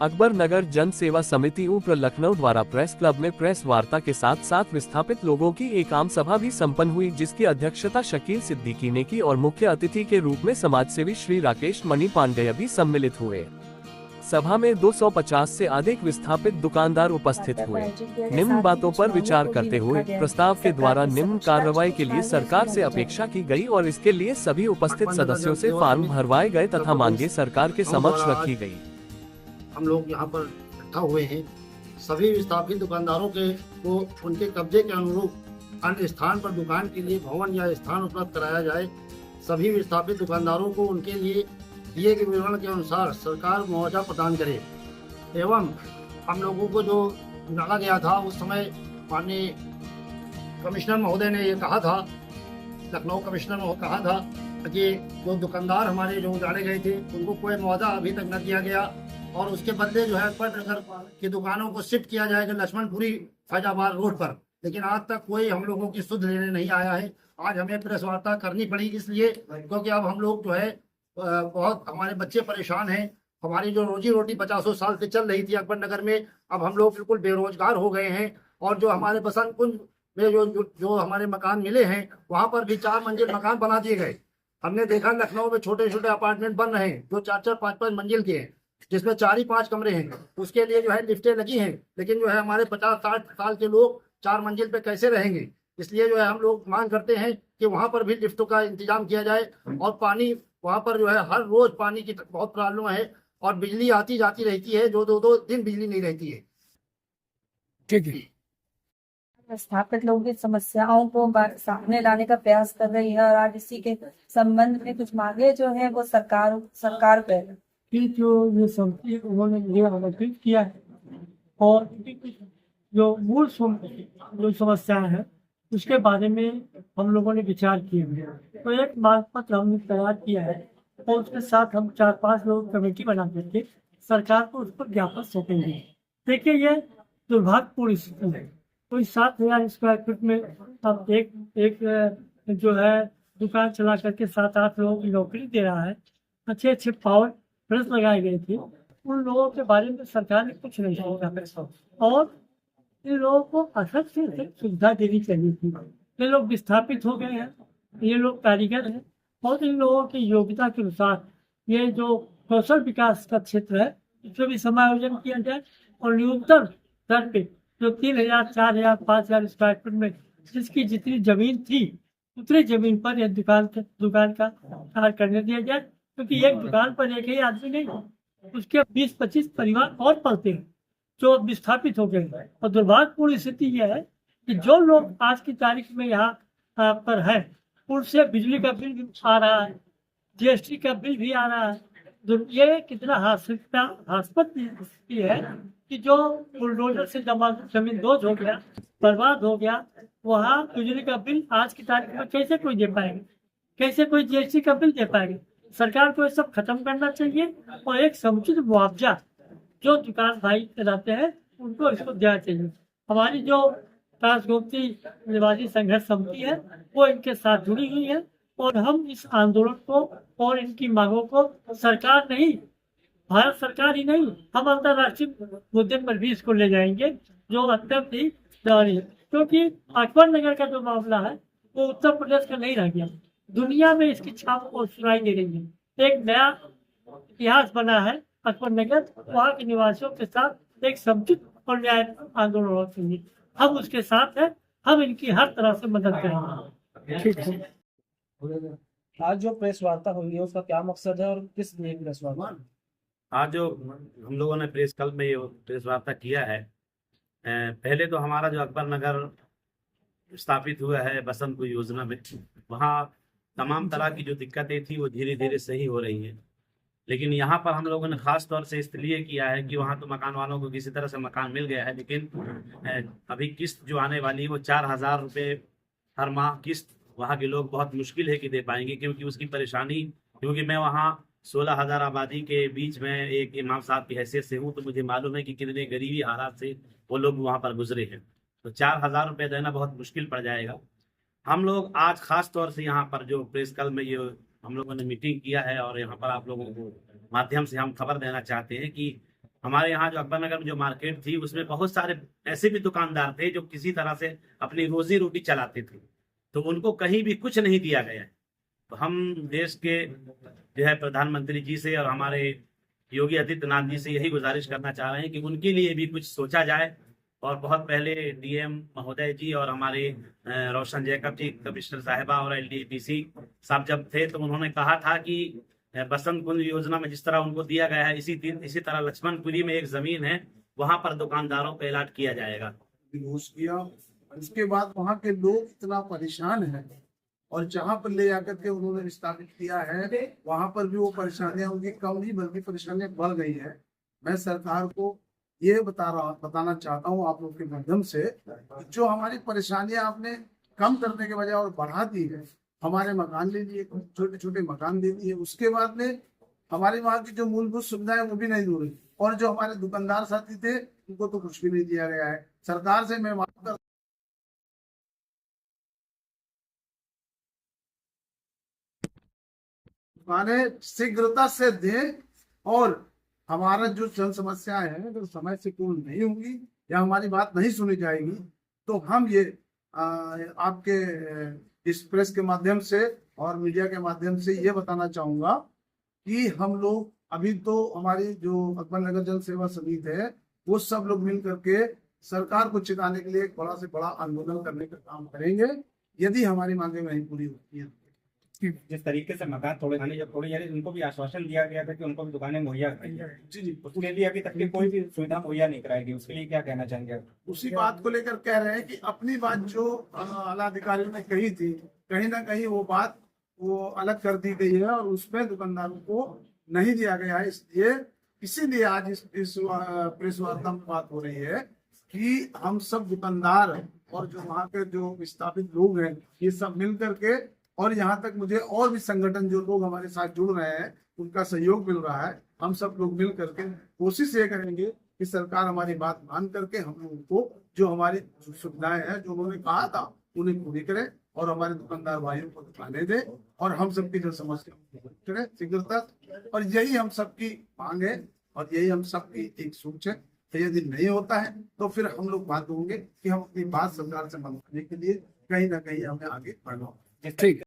अकबर नगर जन सेवा समिति ऊपर लखनऊ द्वारा प्रेस क्लब में प्रेस वार्ता के साथ साथ विस्थापित लोगों की एक आम सभा भी संपन्न हुई, जिसकी अध्यक्षता शकील सिद्दीकी ने की और मुख्य अतिथि के रूप में समाजसेवी श्री राकेश मणि पांडेय भी सम्मिलित हुए। सभा में 250 से अधिक विस्थापित दुकानदार उपस्थित हुए। निम्न बातों पर विचार करते हुए प्रस्ताव के द्वारा निम्न कार्रवाई के लिए सरकार से अपेक्षा की गई और इसके लिए सभी उपस्थित सदस्यों से फॉर्म भरवाए गए तथा मांगे सरकार के समक्ष रखी गई। हम लोग यहाँ पर इकट्ठा हुए हैं। सभी विस्थापित दुकानदारों के को उनके कब्जे के अनुरूप अन्य स्थान पर दुकान के लिए भवन या स्थान उपलब्ध कराया जाए। सभी विस्थापित दुकानदारों को उनके लिए दिए गए विवरण के अनुसार सरकार मुआवजा प्रदान करे एवं हम लोगों को जो डाला गया था उस समय माननीय कमिश्नर महोदय ने ये कहा था, लखनऊ कमिश्नर महोदय कहा था कि जो दुकानदार हमारे जो डाले गए थे उनको कोई मुआवजा अभी तक न दिया गया और उसके बदले जो है अकबर नगर की दुकानों को शिफ्ट किया जाएगा लक्ष्मणपुरी फैजाबाद रोड पर, लेकिन आज तक कोई हम लोगों की सुध लेने नहीं आया है। आज हमें प्रेस वार्ता करनी पड़ी इसलिए क्योंकि अब हम लोग जो है बहुत हमारे बच्चे परेशान हैं। हमारी जो रोजी रोटी 50 साल से चल रही थी अकबर नगर में, अब हम लोग बिल्कुल बेरोजगार हो गए हैं और जो हमारे बसंत कुंज में जो हमारे मकान मिले हैं वहाँ पर भी 4 मंजिल मकान बना दिए गए। हमने देखा लखनऊ में छोटे छोटे अपार्टमेंट बन रहे हैं जो 4-4, 5-5 मंजिल के हैं, जिसमें 4 ही 5 कमरे हैं। उसके लिए जो है लिफ्टें लगी हैं, लेकिन जो है हमारे 50-60 साल के लोग 4 मंजिल पे कैसे रहेंगे। इसलिए जो है हम लोग मांग करते हैं कि वहाँ पर भी लिफ्टों का इंतजाम किया जाए और पानी वहाँ पर जो है हर रोज पानी की बहुत प्रॉब्लम है और बिजली आती जाती रहती है, जो 2-2 दिन बिजली नहीं रहती है। ठीक है। विस्थापित लोगों की समस्याओं को सामने लाने का प्रयास कर रही है और आज इसी के संबंध में कुछ मांगे जो है वो सरकार पे कि जो ये समिति उन्होंने मुझे आमंत्रित किया है और जो मूल जो समस्याएं हैं उसके बारे में हम लोगों ने विचार किए हैं। तो एक मांग पत्र हमने तैयार किया है और उसके साथ हम 4-5 लोग कमेटी बना करके सरकार को उस पर ज्ञापन सौंपेंगे। देखिए ये दुर्भाग्यपूर्ण स्थिति है। कोई 7,000 स्क्वायर फीट में अब एक जो है दुकान चला करके 7-8 लोगों की नौकरी दे रहा है। अच्छे पावर प्रेस लगाए गए थे, उन लोगों के बारे में सरकार ने कुछ नहीं सोचा और इन लोगों को असद से सुविधा देनी चाहिए थी। ये लोग विस्थापित हो गए हैं, ये लोग कारीगर हैं और इन लोगों की योग्यता के अनुसार ये जो कौशल विकास का क्षेत्र है इसमें भी समायोजन किया जाए और न्यूनतम दर पे जो 3,000, 4,000, 5,000 स्क्वायर फीट में जिसकी जितनी जमीन थी उतनी जमीन पर यह दुकान का कार्य करने दिया जाए, क्योंकि एक दुकान पर एक ही आदमी नहीं, उसके 20-25 परिवार और पलते हैं जो विस्थापित हो गए। और दुर्भाग्यपूर्ण स्थिति यह है कि जो लोग आज की तारीख में यहाँ पर है उनसे बिजली का बिल भी आ रहा है, GST का बिल भी आ रहा है। ये कितना हास्यास्पद स्थिति है कि जो बुलडोजर से जमीन दोज हो गया, बर्बाद हो गया, वहाँ बिजली का बिल आज की तारीख में कैसे कोई दे पाएगा, कैसे कोई GST का बिल दे पाएगा। सरकार को ये सब खत्म करना चाहिए और एक समुचित मुआवजा जो दुकान भाई रहते हैं उनको इसको देना चाहिए। हमारी जो ट्रांसगोमती निवासी संघर्ष समिति है वो इनके साथ जुड़ी हुई है और हम इस आंदोलन को और इनकी मांगों को सरकार नहीं, भारत सरकार ही नहीं, हम अंतर्राष्ट्रीय मुद्दे पर भी इसको ले जाएंगे जो अत्यंत ही जरूरी है। क्योंकि अकबर नगर का जो मामला है वो उत्तर प्रदेश का नहीं रह गया, दुनिया में इसकी छाप को सुनाई दे रही है। एक नया इतिहास बना है अकबर नगर, वहाँ के निवासियों के साथ एक समुचित और न्याय आंदोलन होना चाहिए। हम उसके साथ हैं, हम इनकी हर तरह से मदद करेंगे। ठीक है। आज जो प्रेस वार्ता हुई है उसका क्या मकसद है और किस लिए प्रेस वार्ता? आज जो हम लोगों ने प्रेस क्लब में ये प्रेस वार्ता किया है, पहले तो हमारा जो अकबर नगर स्थापित हुआ है बसंत कुंज योजना में, वहाँ तमाम तरह की जो दिक्कतें थी वो धीरे धीरे सही हो रही हैं। लेकिन यहाँ पर हम लोगों ने खास तौर से इसलिए किया है कि वहाँ तो मकान वालों को किसी तरह से मकान मिल गया है, लेकिन अभी किस्त जो आने वाली है वो 4,000 रुपये हर माह किस्त वहाँ के लोग बहुत मुश्किल है कि दे पाएंगे, क्योंकि उसकी परेशानी, क्योंकि मैं वहाँ 16,000 आबादी के बीच में एक इमाम साहब की हैसियत से हूँ, तो मुझे मालूम है कि कितने गरीबी हालात से वो लोग वहाँ पर गुजरे हैं। तो 4,000 रुपये देना बहुत मुश्किल पड़ जाएगा। हम लोग आज खास तौर से यहाँ पर जो प्रेस क्लब में ये हम लोगों ने मीटिंग किया है और यहाँ पर आप लोगों को माध्यम से हम खबर देना चाहते हैं कि हमारे यहाँ जो अकबर नगर में जो मार्केट थी उसमें बहुत सारे ऐसे भी दुकानदार थे जो किसी तरह से अपनी रोजी रोटी चलाते थे, तो उनको कहीं भी कुछ नहीं दिया गया है। तो हम देश के जो है प्रधानमंत्री जी से और हमारे योगी आदित्यनाथ जी से यही गुजारिश करना चाह रहे हैं कि उनके लिए भी कुछ सोचा जाए। और बहुत पहले डीएम महोदय जी और हमारे रोशन जैकब जी कमिश्नर साहिबा और एलडीपीसी साहब जब थे तो उन्होंने कहा था कि बसंत कुंज योजना में जिस तरह उनको दिया गया है इसी तरह लक्ष्मणपुरी में एक जमीन है, वहां पर दुकानदारों को अलॉट किया जाएगा। घोष किया, उसके बाद वहाँ के लोग इतना परेशान हैं और जहाँ पर ले जाकर के उन्होंने विस्थापित किया है वहाँ पर भी वो परेशानियां उनकी कम नहीं बल्कि परेशानियां बढ़ गई है। मैं सरकार को ये बताना चाहता हूँ आप लोग के माध्यम से, जो हमारी परेशानियां आपने कम करने के बजाय और बढ़ा दी है। हमारे मकान ले लिए, छोटे छोटे मकान दे दिए, उसके बाद में हमारे वहाँ की जो मूलभूत सुविधाएं वो भी नहीं जुड़ी, और जो हमारे दुकानदार साथी थे उनको तो कुछ भी नहीं दिया गया है। सरकार से मैं मांग कर दुकानें शीघ्रता से दें, और हमारा जो जन समस्याएं हैं अगर समय से पूर्ण नहीं होंगी या हमारी बात नहीं सुनी जाएगी तो हम ये आपके इस प्रेस के माध्यम से और मीडिया के माध्यम से ये बताना चाहूंगा कि हम लोग अभी तो हमारी जो अकबर नगर जन सेवा समिति है वो सब लोग मिल करके सरकार को चिताने के लिए एक बड़ा से बड़ा आंदोलन करने का काम करेंगे यदि हमारी मांगे नहीं पूरी होती है। जिस तरीके से मकान तोड़े खाने जब तोड़े जा रहे उनको भी आश्वासन दिया गया था कि उनको भी दुकानें मुहैया कराई जाए। जी उसके लिए अभी तक की कोई भी सुविधा मुहैया नहीं कराई गई, उसके लिए क्या कहना चाहेंगे? उसी बात को लेकर कह रहे हैं कि अपनी बात जो आला अधिकारियों ने कही थी कहीं ना कहीं वो बात वो अलग कर दी गई है और उसमें दुकानदारों को नहीं दिया गया है। इसीलिए आज इस प्रेस वार्ता में बात हो रही है कि हम सब दुकानदार और जो वहाँ के जो विस्थापित लोग हैं ये सब मिल करके, और यहाँ तक मुझे और भी संगठन जो लोग हमारे साथ जुड़ रहे हैं उनका सहयोग मिल रहा है। हम सब लोग मिल करके कोशिश ये करेंगे कि सरकार हमारी बात मान करके हम लोगों को जो हमारी सुविधाएं हैं जो उन्होंने कहा था उन्हें पूरी करे और हमारे दुकानदार भाइयों को दुकानें दे और हम सबकी जो समस्या करे शीघ्रता। और यही हम सबकी मांग है और यही हम सबकी एक सोच है। तो यदि नहीं होता है तो फिर हम लोग बात होंगे कि हम अपनी बात सरकार से मनवाने के लिए कहीं ना कहीं हमें आगे बढ़ना होगा। ठीक।